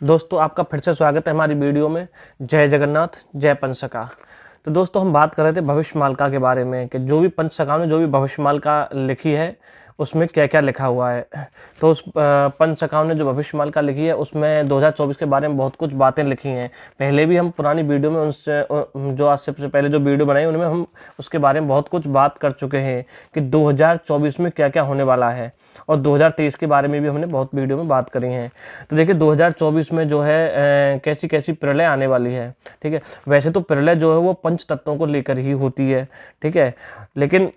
दोस्तों आपका फिर से स्वागत है हमारी वीडियो में। जय जगन्नाथ जय पंचसखा। तो दोस्तों हम बात कर रहे थे भविष्यमालिका के बारे में कि जो भी पंचसखाओं ने जो भी भविष्यमालिका लिखी है उसमें क्या क्या लिखा हुआ है। तो उस पंचसखाओं ने जो भविष्यमालिका लिखी है उसमें 2024 के बारे में बहुत कुछ बातें लिखी हैं। पहले भी हम पुरानी वीडियो में उनसे जो आज से पहले जो वीडियो बनाई उनमें हम उसके बारे में बहुत कुछ बात कर चुके हैं कि 2024 में क्या क्या होने वाला है, और 2023 के बारे में भी हमने बहुत वीडियो में बात करी हैं। तो देखिए 2024 में जो है कैसी कैसी प्रलय आने वाली है। ठीक है, वैसे तो प्रलय जो है वो पंच तत्वों को लेकर ही होती है। ठीक है, लेकिन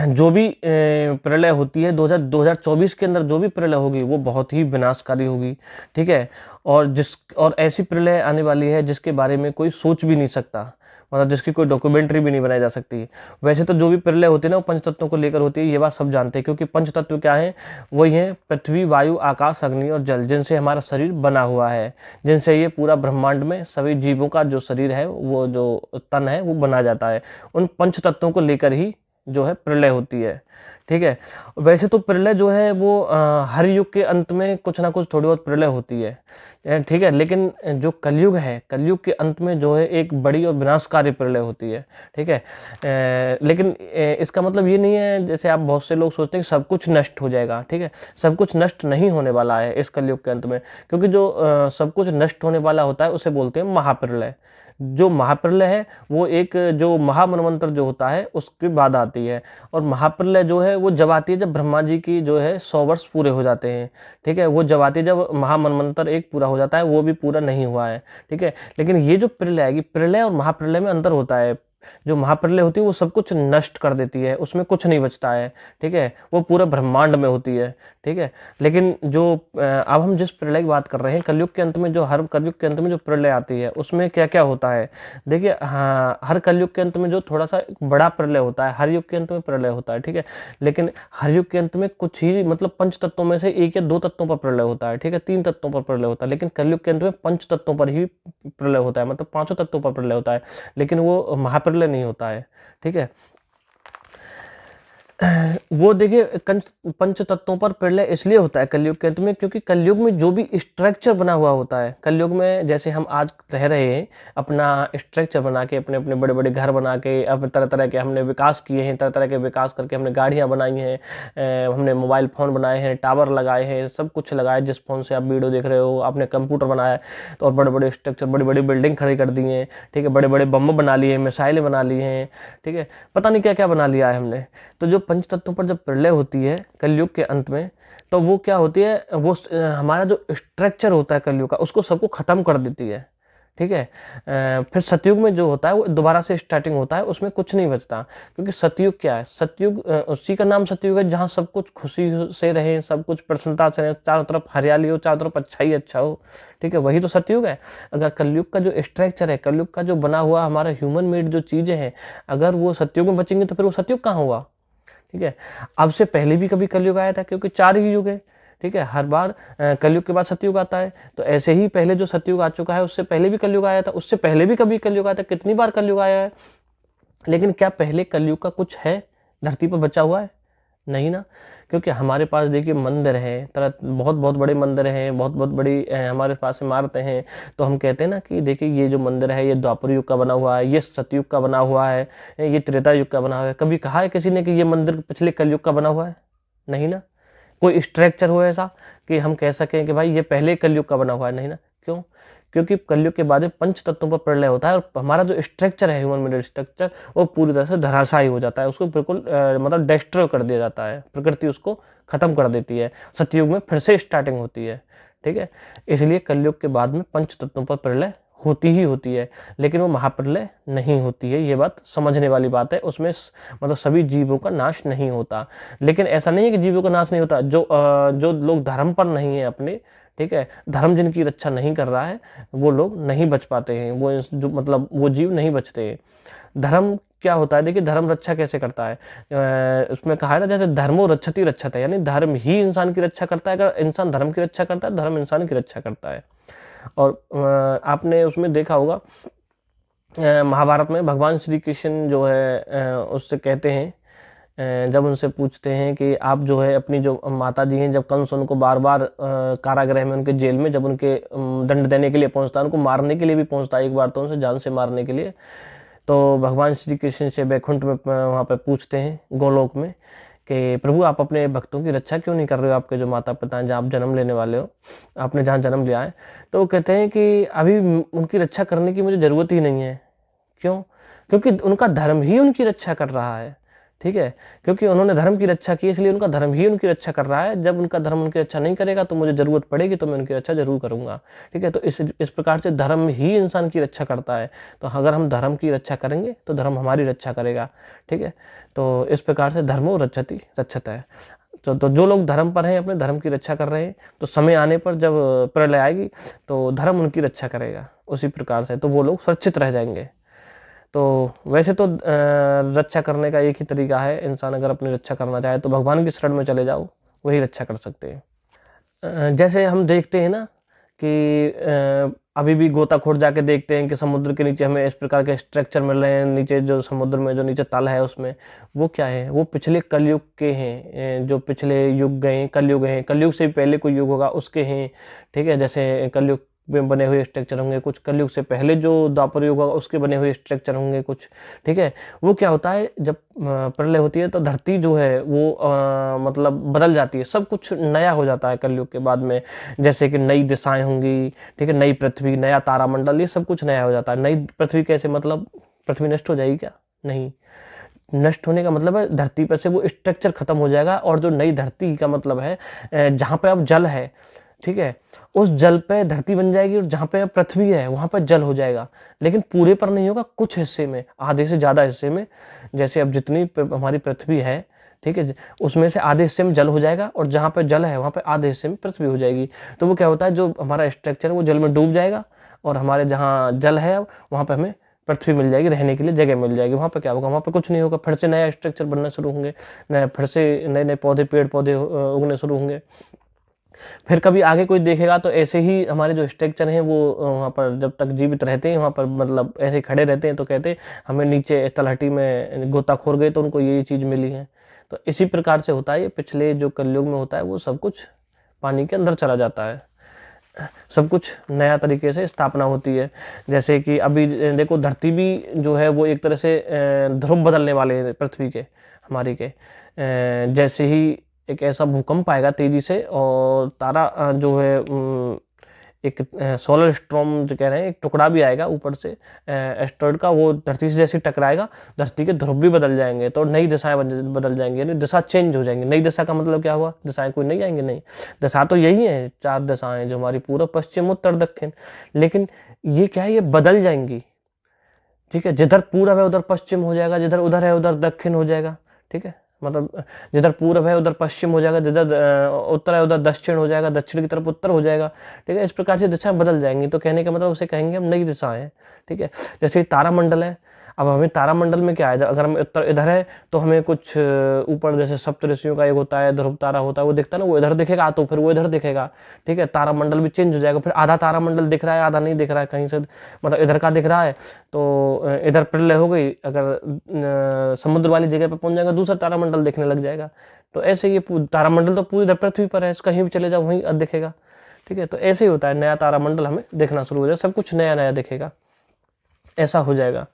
जो भी प्रलय होती है 2024 के अंदर जो भी प्रलय होगी वो बहुत ही विनाशकारी होगी। ठीक है, और ऐसी प्रलय आने वाली है जिसके बारे में कोई सोच भी नहीं सकता, मतलब जिसकी कोई डॉक्यूमेंट्री भी नहीं बनाई जा सकती। वैसे तो जो भी प्रलय होती है ना वो पंच तत्वों को लेकर होती है, ये बात सब जानते हैं, क्योंकि पंच तत्व क्या है, वही है पृथ्वी वायु आकाश अग्नि और जल, जिनसे हमारा शरीर बना हुआ है, जिनसे ये पूरा ब्रह्मांड में सभी जीवों का जो शरीर है, वो जो तन है वो बना जाता है। उन पंच तत्वों को लेकर ही जो है प्रलय होती है। ठीक है, वैसे तो प्रलय जो है वो हर युग के अंत में कुछ ना कुछ थोड़ी बहुत प्रलय होती है। ठीक है, लेकिन जो कलयुग है, कलयुग के अंत में जो है एक बड़ी और विनाशकारी प्रलय होती है। ठीक है, लेकिन इसका मतलब ये नहीं है जैसे आप बहुत से लोग सोचते हैं कि सब कुछ नष्ट हो जाएगा। ठीक है, सब कुछ नष्ट नहीं होने वाला है इस कलयुग के अंत में, क्योंकि जो सब कुछ नष्ट होने वाला होता है उसे बोलते हैं महाप्रलय। जो महाप्रलय है वो एक जो महामन्वंतर जो होता है उसके बाद आती है, और महाप्रलय जो है वो जब आती है जब ब्रह्मा जी की जो है 100 वर्ष पूरे हो जाते हैं। ठीक है, वो जब आती है जब महामन्वंतर एक पूरा हो जाता है, वो भी पूरा नहीं हुआ है। ठीक है, लेकिन ये जो प्रलय आएगी, प्रलय और महाप्रलय में अंतर होता है। जो महाप्रलय होती है वो सब कुछ नष्ट कर देती है, उसमें कुछ नहीं बचता है। ठीक है, वो पूरा ब्रह्मांड में होती है। ठीक है, लेकिन जो अब हम जिस प्रलय की बात कर रहे हैं, कलयुग के अंत में जो हर कलयुग के अंत में जो प्रलय आती है उसमें क्या क्या होता है। देखिए हाँ, हर कलयुग के अंत में जो थोड़ा सा बड़ा प्रलय होता है, हर युग के अंत में प्रलय होता है। ठीक है, लेकिन हर युग के अंत में कुछ ही मतलब पंच तत्वों में से एक या दो तत्वों पर प्रलय होता है। ठीक है, तीन तत्वों पर प्रलय होता है, लेकिन कलयुग के अंत में पंच तत्वों पर ही प्रलय होता है, मतलब पांचों तत्वों पर प्रलय होता है, लेकिन वो महाप्रलय नहीं होता है। ठीक है, वो देखिए पंच तत्वों पर प्रलय इसलिए होता है कलयुग के अंत में, क्योंकि कलयुग में जो भी स्ट्रक्चर बना हुआ होता है, कलयुग में जैसे हम आज रह रहे हैं अपना स्ट्रक्चर बना के, अपने अपने बड़े बड़े घर बना के, अब तरह तरह के हमने विकास किए हैं, तरह तरह के विकास करके हमने गाड़ियां बनाई हैं, हमने मोबाइल फ़ोन बनाए हैं, टावर लगाए हैं, सब कुछ लगाए। जिस फ़ोन से आप वीडियो देख रहे हो आपने कंप्यूटर बनाया है, तो और बड़े बड़े स्ट्रक्चर, बड़ी बड़ी बिल्डिंग खड़ी कर दी हैं। ठीक है, बड़े बड़े बम बना लिए, मिसाइलें बना ली हैं। ठीक है, पता नहीं क्या क्या बना लिया है हमने। तो जो पंच तत्वों पर जब प्रलय होती है कलयुग के अंत में, तो वो क्या होती है, वो हमारा जो स्ट्रक्चर होता है कलयुग का उसको सबको खत्म कर देती है। ठीक है, फिर सतयुग में जो होता है वो दोबारा से स्टार्टिंग होता है, उसमें कुछ नहीं बचता, क्योंकि सतयुग क्या है, सतयुग उसी का नाम सतयुग है जहाँ सब कुछ खुशी से रहे, सब कुछ प्रसन्नता से रहे, चारों तरफ हरियाली हो, चारों तरफ अच्छा ही अच्छा हो। ठीक है, वही तो सतयुग है। अगर कलयुग का जो स्ट्रक्चर है, कलयुग का जो बना हुआ हमारा ह्यूमन मेड जो चीजें हैं, अगर वो सतयुग में बचेंगे तो फिर वो सतयुग कहाँ हुआ। ठीक है, अब से पहले भी कभी कलयुग आया था, क्योंकि चार ही युग है। ठीक है, हर बार कलयुग के बाद सतयुग आता है, तो ऐसे ही पहले जो सतयुग आ चुका है उससे पहले भी कलयुग आया था, उससे पहले भी कभी कलयुग आया था, कितनी बार कलयुग आया है। लेकिन क्या पहले कलयुग का कुछ है धरती पर बचा हुआ है? नहीं ना, क्योंकि हमारे पास देखिए मंदिर हैं, तरह बहुत बहुत बड़े मंदिर हैं, बहुत बहुत बड़ी हमारे पास इमारतें हैं। तो हम कहते हैं ना कि देखिए ये जो मंदिर है ये द्वापर युग का बना हुआ है, ये सतयुग का बना हुआ है, ये त्रेता युग का बना हुआ है। कभी कहा है किसी ने कि ये मंदिर पिछले कलयुग का बना हुआ है? नहीं ना। कोई स्ट्रक्चर हो ऐसा कि हम कह सकें कि भाई ये पहले कलयुग का बना हुआ है? नहीं ना। क्यों? क्योंकि कलयुग के बाद में पंच तत्वों पर प्रलय होता है, और हमारा जो स्ट्रक्चर है, ह्यूमन मेड स्ट्रक्चर, वो पूरी तरह से धराशायी हो जाता है, उसको बिल्कुल मतलब डिस्ट्रॉय कर दिया जाता है, प्रकृति उसको खत्म कर देती है। सतयुग में फिर से स्टार्टिंग होती है। ठीक है, इसलिए कलयुग के बाद में पंच तत्वों पर प्रलय होती ही होती है, लेकिन वो महाप्रलय नहीं होती है। ये बात समझने वाली बात है, उसमें मतलब सभी जीवों का नाश नहीं होता। लेकिन ऐसा नहीं है कि जीवों का नाश नहीं होता, जो लोग धर्म पर नहीं है अपने, ठीक है, धर्म जिनकी रक्षा नहीं कर रहा है, वो लोग नहीं बच पाते हैं, वो जो मतलब वो जीव नहीं बचते हैं। धर्म क्या होता है, देखिए धर्म रक्षा कैसे करता है, उसमें कहा है ना, जैसे धर्मो रक्षति रक्षते, यानी धर्म ही इंसान की रक्षा करता है। अगर इंसान धर्म की रक्षा करता है, धर्म इंसान की रक्षा करता है। और आपने उसमें देखा होगा महाभारत में भगवान श्री कृष्ण जो है उससे कहते हैं जब उनसे पूछते हैं कि आप जो है अपनी जो माता जी हैं, जब कंस उनको बार बार कारागृह में, उनके जेल में जब उनके दंड देने के लिए पहुंचता है, उनको मारने के लिए भी पहुंचता है एक बार, तो उनसे जान से मारने के लिए, तो भगवान श्री कृष्ण से वैकुंठ में वहाँ पे पूछते हैं गोलोक में कि प्रभु आप अपने भक्तों की रक्षा क्यों नहीं कर रहे हो, आपके जो माता पिता हैं, जहाँ आप जन्म लेने वाले हो, आपने जहाँ जन्म लिया है। तो वो कहते हैं कि अभी उनकी रक्षा करने की मुझे ज़रूरत ही नहीं है। क्यों? क्योंकि उनका धर्म ही उनकी रक्षा कर रहा है। ठीक है, क्योंकि उन्होंने धर्म की रक्षा की, इसलिए उनका धर्म ही उनकी रक्षा कर रहा है। जब उनका धर्म उनकी रक्षा नहीं करेगा तो मुझे ज़रूरत पड़ेगी, तो मैं उनकी रक्षा ज़रूर करूँगा। ठीक है, तो इस प्रकार से धर्म ही इंसान की रक्षा करता है। तो अगर हम धर्म की रक्षा करेंगे तो धर्म हमारी रक्षा करेगा। ठीक है, तो इस प्रकार से धर्मो रक्षति रक्षत है। तो जो लोग धर्म पर हैं, अपने धर्म की रक्षा कर रहे हैं, तो समय आने पर जब प्रलय आएगी तो धर्म उनकी रक्षा करेगा उसी प्रकार से, तो वो लोग सुरक्षित रह जाएंगे। तो वैसे तो रक्षा करने का एक ही तरीका है, इंसान अगर अपनी रक्षा करना चाहे तो भगवान की शरण में चले जाओ, वही रक्षा कर सकते हैं। जैसे हम देखते हैं ना कि अभी भी गोताखोर जाके देखते हैं कि समुद्र के नीचे हमें इस प्रकार के स्ट्रक्चर मिल रहे हैं, नीचे जो समुद्र में जो नीचे तल है उसमें, वो क्या है, वो पिछले कलयुग के हैं। जो पिछले युग गए, कलयुग हैं, कलयुग से भी पहले कोई युग होगा उसके हैं। ठीक है, जैसे कलयुग में बने हुए स्ट्रक्चर होंगे कुछ, कलयुग से पहले जो द्वापर युग होगा उसके बने हुए स्ट्रक्चर होंगे कुछ। ठीक है, वो क्या होता है, जब प्रलय होती है तो धरती जो है वो मतलब बदल जाती है, सब कुछ नया हो जाता है कलयुग के बाद में। जैसे कि नई दिशाएं होंगी, ठीक है, नई पृथ्वी, नया तारामंडल, ये सब कुछ नया हो जाता है। नई पृथ्वी कैसे, मतलब पृथ्वी नष्ट हो जाएगी क्या? नहीं, नष्ट होने का मतलब है धरती पर से वो स्ट्रक्चर खत्म हो जाएगा, और जो नई धरती का मतलब है जहाँ पे अब जल है, ठीक है, उस जल पे धरती बन जाएगी, और जहाँ पे अब पृथ्वी है वहां पर जल हो जाएगा। लेकिन पूरे पर नहीं होगा, कुछ हिस्से में, आधे से ज्यादा हिस्से में। जैसे अब जितनी हमारी पृथ्वी है, ठीक है, उसमें से आधे हिस्से में जल हो जाएगा, और जहाँ पे जल है वहां पे आधे हिस्से में पृथ्वी हो जाएगी। तो वो क्या होता है, जो हमारा स्ट्रक्चर है वो जल में डूब जाएगा, और हमारे जहाँ जल है वहां पे हमें पृथ्वी मिल जाएगी, रहने के लिए जगह मिल जाएगी। वहां पे क्या होगा, वहां पे कुछ नहीं होगा, फिर से नया स्ट्रक्चर बनना शुरू होंगे, फिर से नए नए पौधे, पेड़ पौधे उगने शुरू होंगे। फिर कभी आगे कोई देखेगा तो ऐसे ही हमारे जो स्ट्रक्चर हैं वो वहाँ पर जब तक जीवित रहते हैं, वहाँ पर मतलब ऐसे खड़े रहते हैं, तो कहते हैं हमें नीचे तलहटी में गोताखोर गए तो उनको ये चीज़ मिली है। तो इसी प्रकार से होता है, ये पिछले जो कलयुग में होता है वो सब कुछ पानी के अंदर चला जाता है, सब कुछ नया तरीके से स्थापना होती है। जैसे कि अभी देखो, धरती भी जो है वो एक तरह से ध्रुव बदलने वाले हैं पृथ्वी के, हमारी के। जैसे ही एक ऐसा भूकंप आएगा तेजी से, और तारा जो है एक सोलर स्टॉर्म जो कह रहे हैं, एक टुकड़ा भी आएगा ऊपर से एस्टेरॉयड का, वो धरती से जैसे टकराएगा, धरती के ध्रुव भी बदल जाएंगे, तो नई दिशाएं बदल जाएंगी, यानी दिशा चेंज हो जाएंगी। नई दिशा का मतलब क्या हुआ, दिशाएं कोई नहीं आएंगी, नहीं, दिशा तो यही है, 4 दिशाएं जो हमारी पूर्व पश्चिम उत्तर दक्षिण। लेकिन ये क्या है, ये बदल जाएंगी। ठीक है, जिधर पूरब है उधर पश्चिम हो जाएगा, जिधर उधर है उधर दक्षिण हो जाएगा। ठीक है, मतलब जिधर पूरब है उधर पश्चिम हो जाएगा, जिधर उत्तर है उधर दक्षिण हो जाएगा, दक्षिण की तरफ उत्तर हो जाएगा। ठीक है, इस प्रकार से दिशाएं बदल जाएंगी। तो कहने का मतलब उसे कहेंगे हम नई दिशाएं हैं। ठीक है, जैसे तारामंडल है, अब हमें तारामंडल में क्या है, अगर हम उत्तर इधर है तो हमें कुछ ऊपर जैसे सप्तऋषियों का एक होता है, ध्रुव तारा होता है, वो दिखता है ना, वो इधर दिखेगा तो फिर वो इधर दिखेगा। ठीक है, तारामंडल भी चेंज हो जाएगा, फिर आधा तारामंडल दिख रहा है, आधा नहीं दिख रहा है, कहीं से मतलब इधर का दिख रहा है तो इधर प्रलय हो गई, अगर समुद्र वाली जगह पर पहुंच जाएगा दूसरा तारामंडल दिखने लग जाएगा। तो ऐसे ये तारामंडल तो पूरी इधर पृथ्वी पर है, कहीं भी चले जाओ वहीं दिखेगा। ठीक है, तो ऐसे ही होता है, नया तारामंडल हमें देखना शुरू हो जाएगा, सब कुछ नया नया दिखेगा, ऐसा हो जाएगा।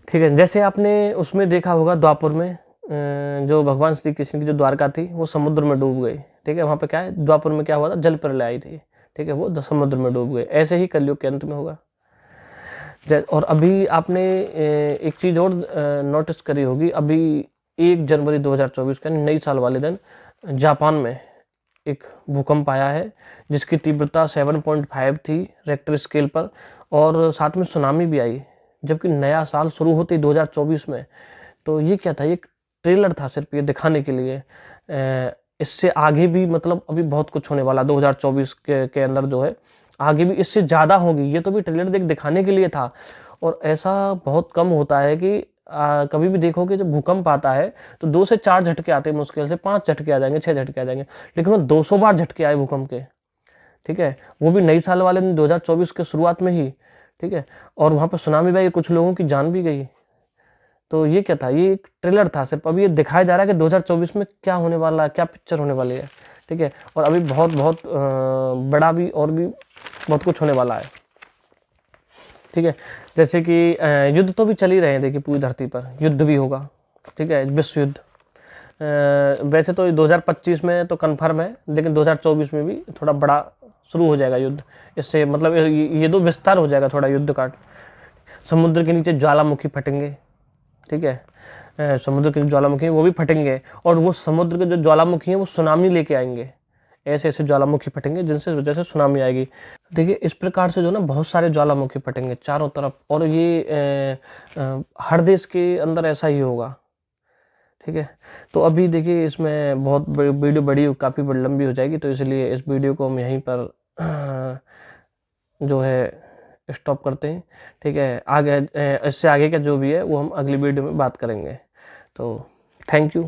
ठीक है, जैसे आपने उसमें देखा होगा द्वापर में जो भगवान श्री कृष्ण की जो द्वारका थी वो समुद्र में डूब गई। ठीक है, वहां पे क्या है, द्वापर में क्या हुआ था, जल प्रलय आई थी। ठीक है, वो समुद्र में डूब गए। ऐसे ही कलयुग के अंत में होगा। और अभी आपने एक चीज और नोटिस करी होगी, अभी 1 जनवरी 2024 का नई साल वाले दिन जापान में एक भूकंप आया है, जिसकी तीव्रता 7.5 थी रेक्टर स्केल पर, और साथ में सुनामी भी आई, जबकि नया साल शुरू होते 2024 में। तो ये क्या था, ये ट्रेलर था सिर्फ ये दिखाने के लिए। इससे आगे भी मतलब अभी बहुत कुछ होने वाला 2024 के अंदर जो है, आगे भी इससे ज़्यादा होगी। ये तो भी ट्रेलर दिखाने के लिए था, और ऐसा बहुत कम होता है कि कभी भी देखोगे जब भूकंप आता है तो 2 से 4 झटके आते हैं, मुश्किल से 5 झटके आ जाएंगे, 6 झटके आ जाएंगे, लेकिन वो 200 बार झटके आए भूकंप के। ठीक है, वो भी नई साल वाले दिन 2024 के शुरुआत में ही। ठीक है, और वहां पर सुनामी भी आई, कुछ लोगों की जान भी गई। तो ये क्या था, ये एक ट्रेलर था सिर्फ। अभी ये दिखाया जा रहा है कि 2024 में क्या होने वाला है, क्या पिक्चर होने वाली है, ठीक है। और अभी बहुत बहुत बड़ा भी और भी बहुत कुछ होने वाला है, ठीक है। जैसे कि युद्ध तो भी चल ही रहे हैं, देखिए पूरी धरती पर युद्ध भी होगा, ठीक है, विश्व युद्ध। वैसे तो 2025 में तो कन्फर्म है, लेकिन 2024 में भी थोड़ा बड़ा शुरू हो जाएगा युद्ध। इससे मतलब ये तो विस्तार हो जाएगा थोड़ा युद्ध का। समुद्र के नीचे ज्वालामुखी फटेंगे, ठीक है। समुद्र के जो ज्वालामुखी हैं वो भी फटेंगे, और वो समुद्र के जो ज्वालामुखी हैं वो सुनामी लेके आएंगे। ऐसे ऐसे ज्वालामुखी फटेंगे जिनसे वजह से सुनामी आएगी। देखिए इस प्रकार से जो ना बहुत सारे ज्वालामुखी फटेंगे चारों तरफ, और ये हर देश के अंदर ऐसा ही होगा, ठीक है। तो अभी देखिए इसमें बहुत वीडियो बड़ी काफ़ी लंबी हो जाएगी, तो इसलिए इस वीडियो को हम यहीं पर जो है स्टॉप करते हैं, ठीक है। आगे इससे आगे का जो भी है वो हम अगली वीडियो में बात करेंगे। तो थैंक यू।